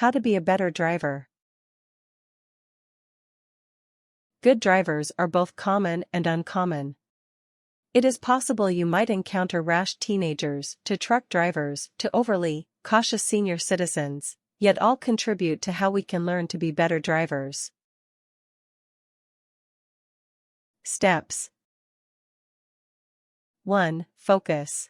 How to be a better driver. Good drivers are both common and uncommon. It is possible you might encounter rash teenagers, to truck drivers, to overly cautious senior citizens, yet all contribute to how we can learn to be better drivers. Steps. 1. Focus.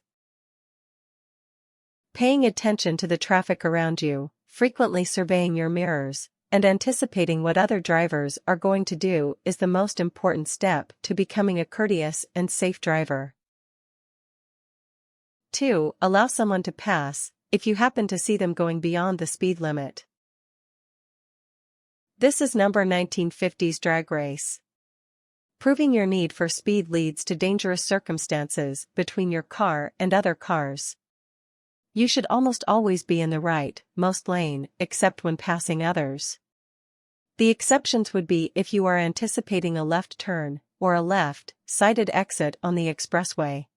Paying attention to the traffic around you, frequently surveying your mirrors, and anticipating what other drivers are going to do is the most important step to becoming a courteous and safe driver. 2. Allow someone to pass, if you happen to see them going beyond the speed limit. This is number 1950's drag race. Proving your need for speed leads to dangerous circumstances between your car and other cars. You should almost always be in the right, most lane, except when passing others. The exceptions would be if you are anticipating a left turn, or a left-sided exit on the expressway.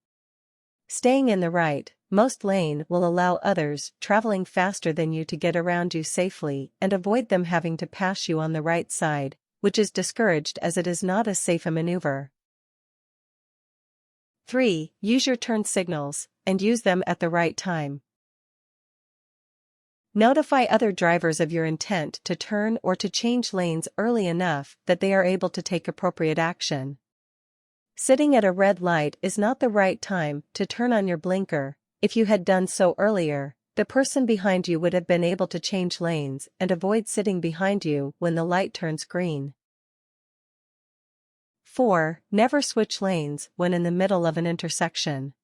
Staying in the right, most lane will allow others traveling faster than you to get around you safely and avoid them having to pass you on the right side, which is discouraged as it is not as safe a maneuver. 3. Use your turn signals, and use them at the right time. Notify other drivers of your intent to turn or to change lanes early enough that they are able to take appropriate action. Sitting at a red light is not the right time to turn on your blinker. If you had done so earlier, the person behind you would have been able to change lanes and avoid sitting behind you when the light turns green. 4. Never switch lanes when in the middle of an intersection.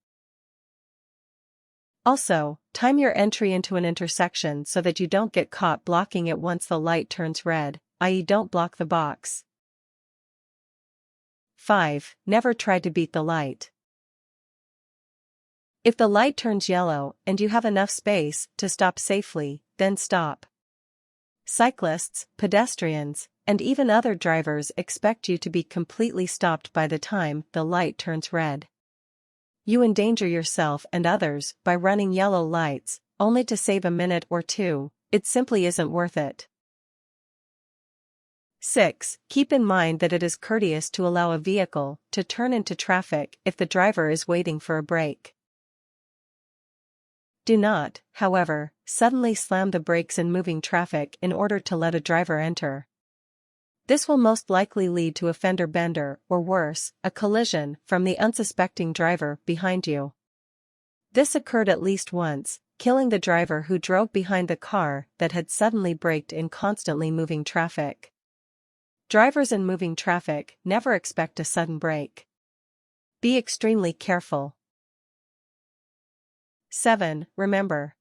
Also, time your entry into an intersection so that you don't get caught blocking it once the light turns red, i.e. don't block the box. 5. Never try to beat the light. If the light turns yellow and you have enough space to stop safely, then stop. Cyclists, pedestrians, and even other drivers expect you to be completely stopped by the time the light turns red. You endanger yourself and others by running yellow lights, only to save a minute or two. It simply isn't worth it. 6. Keep in mind that it is courteous to allow a vehicle to turn into traffic if the driver is waiting for a break. Do not, however, suddenly slam the brakes in moving traffic in order to let a driver enter. This will most likely lead to a fender bender or worse, a collision from the unsuspecting driver behind you. This occurred at least once, killing the driver who drove behind the car that had suddenly braked in constantly moving traffic. Drivers in moving traffic never expect a sudden brake. Be extremely careful. 7. Remember.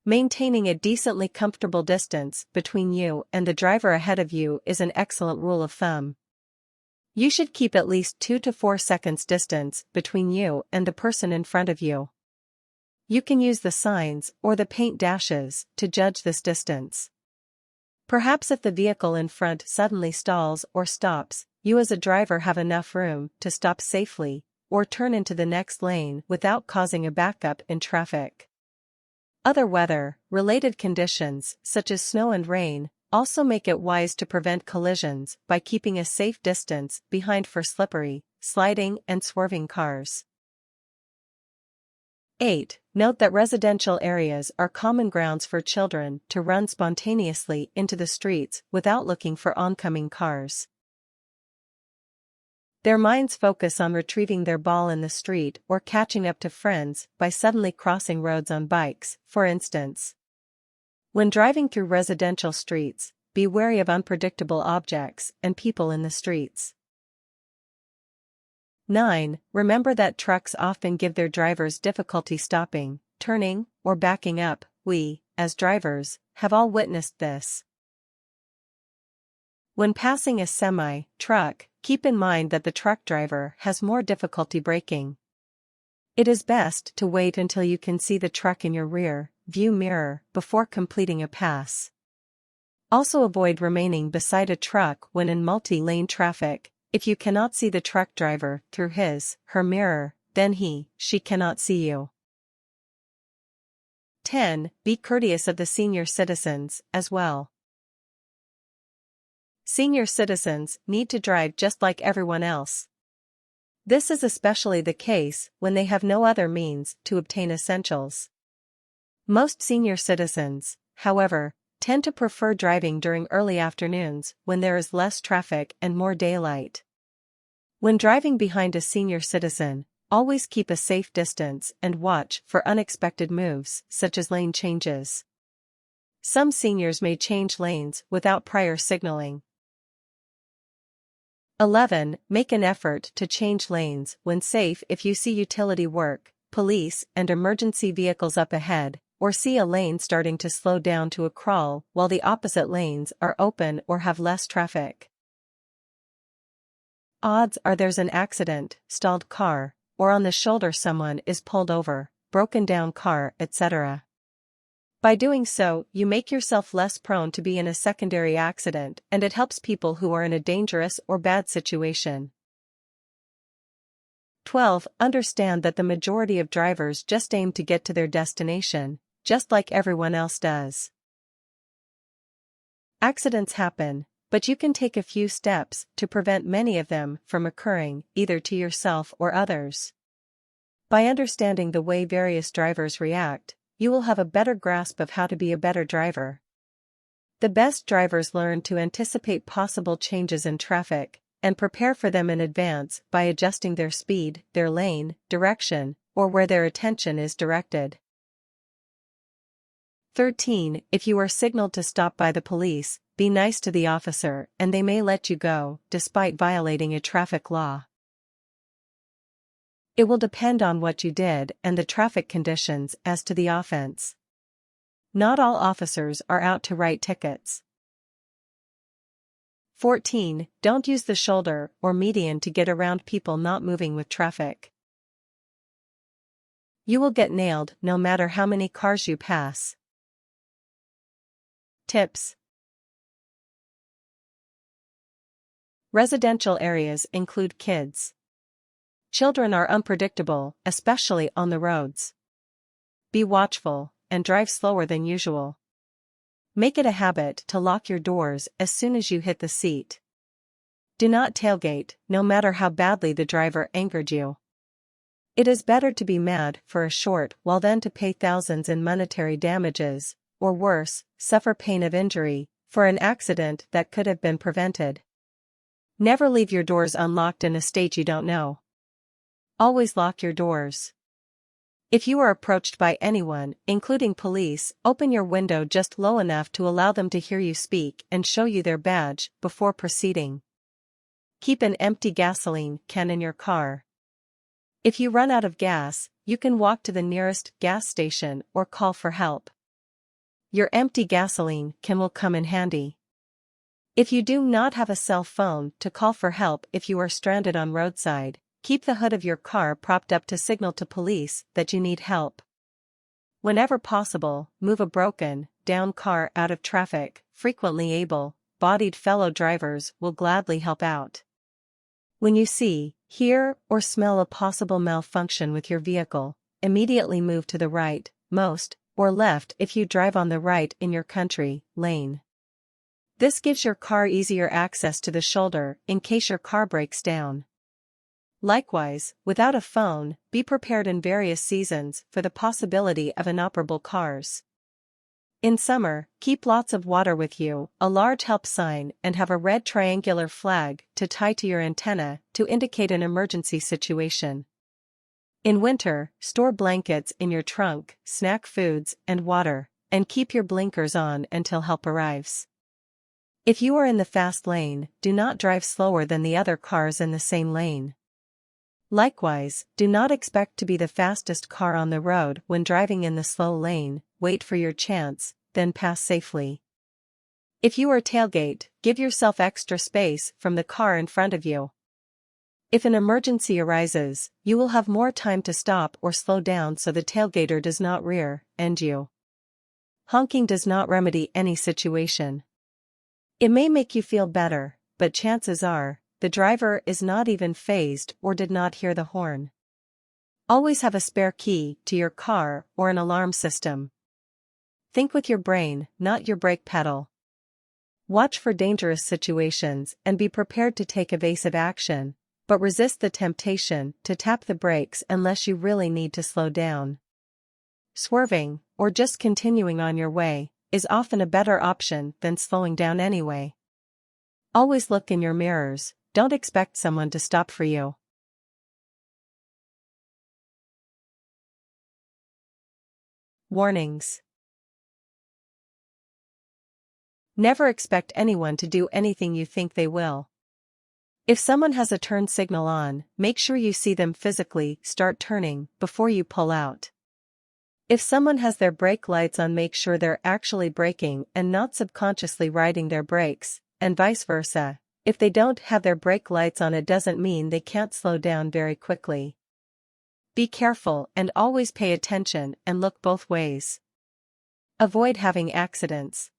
Maintaining a decently comfortable distance between you and the driver ahead of you is an excellent rule of thumb. You should keep at least 2 to 4 seconds distance between you and the person in front of you. You can use the signs or the paint dashes to judge this distance. Perhaps if the vehicle in front suddenly stalls or stops, you as a driver have enough room to stop safely or turn into the next lane without causing a backup in traffic. Other weather-related conditions, such as snow and rain, also make it wise to prevent collisions by keeping a safe distance behind for slippery, sliding and swerving cars. 8. Note that residential areas are common grounds for children to run spontaneously into the streets without looking for oncoming cars. Their minds focus on retrieving their ball in the street or catching up to friends by suddenly crossing roads on bikes, for instance. When driving through residential streets, be wary of unpredictable objects and people in the streets. 9. Remember that trucks often give their drivers difficulty stopping, turning, or backing up. We, as drivers, have all witnessed this. When passing a semi-truck, keep in mind that the truck driver has more difficulty braking. It is best to wait until you can see the truck in your rear view mirror before completing a pass. Also avoid remaining beside a truck when in multi-lane traffic. If you cannot see the truck driver through his/her mirror, then he/she cannot see you. 10. Be courteous of the senior citizens, as well. Senior citizens need to drive just like everyone else. This is especially the case when they have no other means to obtain essentials. Most senior citizens, however, tend to prefer driving during early afternoons when there is less traffic and more daylight. When driving behind a senior citizen, always keep a safe distance and watch for unexpected moves, such as lane changes. Some seniors may change lanes without prior signaling. 11. Make an effort to change lanes when safe if you see utility work, police, and emergency vehicles up ahead, or see a lane starting to slow down to a crawl while the opposite lanes are open or have less traffic. Odds are there's an accident, stalled car, or on the shoulder someone is pulled over, broken down car, etc. By doing so, you make yourself less prone to be in a secondary accident, and it helps people who are in a dangerous or bad situation. 12. Understand that the majority of drivers just aim to get to their destination, just like everyone else does. Accidents happen, but you can take a few steps to prevent many of them from occurring, either to yourself or others. By understanding the way various drivers react, you will have a better grasp of how to be a better driver. The best drivers learn to anticipate possible changes in traffic, and prepare for them in advance by adjusting their speed, their lane, direction, or where their attention is directed. 13. If you are signaled to stop by the police, be nice to the officer and they may let you go, despite violating a traffic law. It will depend on what you did and the traffic conditions as to the offense. Not all officers are out to write tickets. 14. Don't use the shoulder or median to get around people not moving with traffic. You will get nailed no matter how many cars you pass. Tips. Residential areas include kids. Children are unpredictable, especially on the roads. Be watchful, and drive slower than usual. Make it a habit to lock your doors as soon as you hit the seat. Do not tailgate, no matter how badly the driver angered you. It is better to be mad for a short while than to pay thousands in monetary damages, or worse, suffer pain of injury, for an accident that could have been prevented. Never leave your doors unlocked in a state you don't know. Always lock your doors. If you are approached by anyone, including police, open your window just low enough to allow them to hear you speak and show you their badge before proceeding. Keep an empty gasoline can in your car. If you run out of gas, you can walk to the nearest gas station or call for help. Your empty gasoline can will come in handy. If you do not have a cell phone to call for help if you are stranded on roadside, keep the hood of your car propped up to signal to police that you need help. Whenever possible, move a broken, down car out of traffic. Frequently able-bodied fellow drivers will gladly help out. When you see, hear, or smell a possible malfunction with your vehicle, immediately move to the right, most, or left if you drive on the right in your country lane. This gives your car easier access to the shoulder in case your car breaks down. Likewise, without a phone, be prepared in various seasons for the possibility of inoperable cars. In summer, keep lots of water with you, a large help sign, and have a red triangular flag to tie to your antenna to indicate an emergency situation. In winter, store blankets in your trunk, snack foods and water, and keep your blinkers on until help arrives. If you are in the fast lane, do not drive slower than the other cars in the same lane. Likewise, do not expect to be the fastest car on the road when driving in the slow lane. Wait for your chance, then pass safely. If you are tailgate, give yourself extra space from the car in front of you. If an emergency arises, you will have more time to stop or slow down so the tailgater does not rear-end you. Honking does not remedy any situation. It may make you feel better, but chances are, the driver is not even fazed or did not hear the horn. Always have a spare key to your car or an alarm system. Think with your brain, not your brake pedal. Watch for dangerous situations and be prepared to take evasive action, but resist the temptation to tap the brakes unless you really need to slow down. Swerving, or just continuing on your way, is often a better option than slowing down anyway. Always look in your mirrors, don't expect someone to stop for you. Warnings. Never expect anyone to do anything you think they will. If someone has a turn signal on, make sure you see them physically start turning before you pull out. If someone has their brake lights on, make sure they're actually braking and not subconsciously riding their brakes, and vice versa. If they don't have their brake lights on, it doesn't mean they can't slow down very quickly. Be careful and always pay attention and look both ways. Avoid having accidents.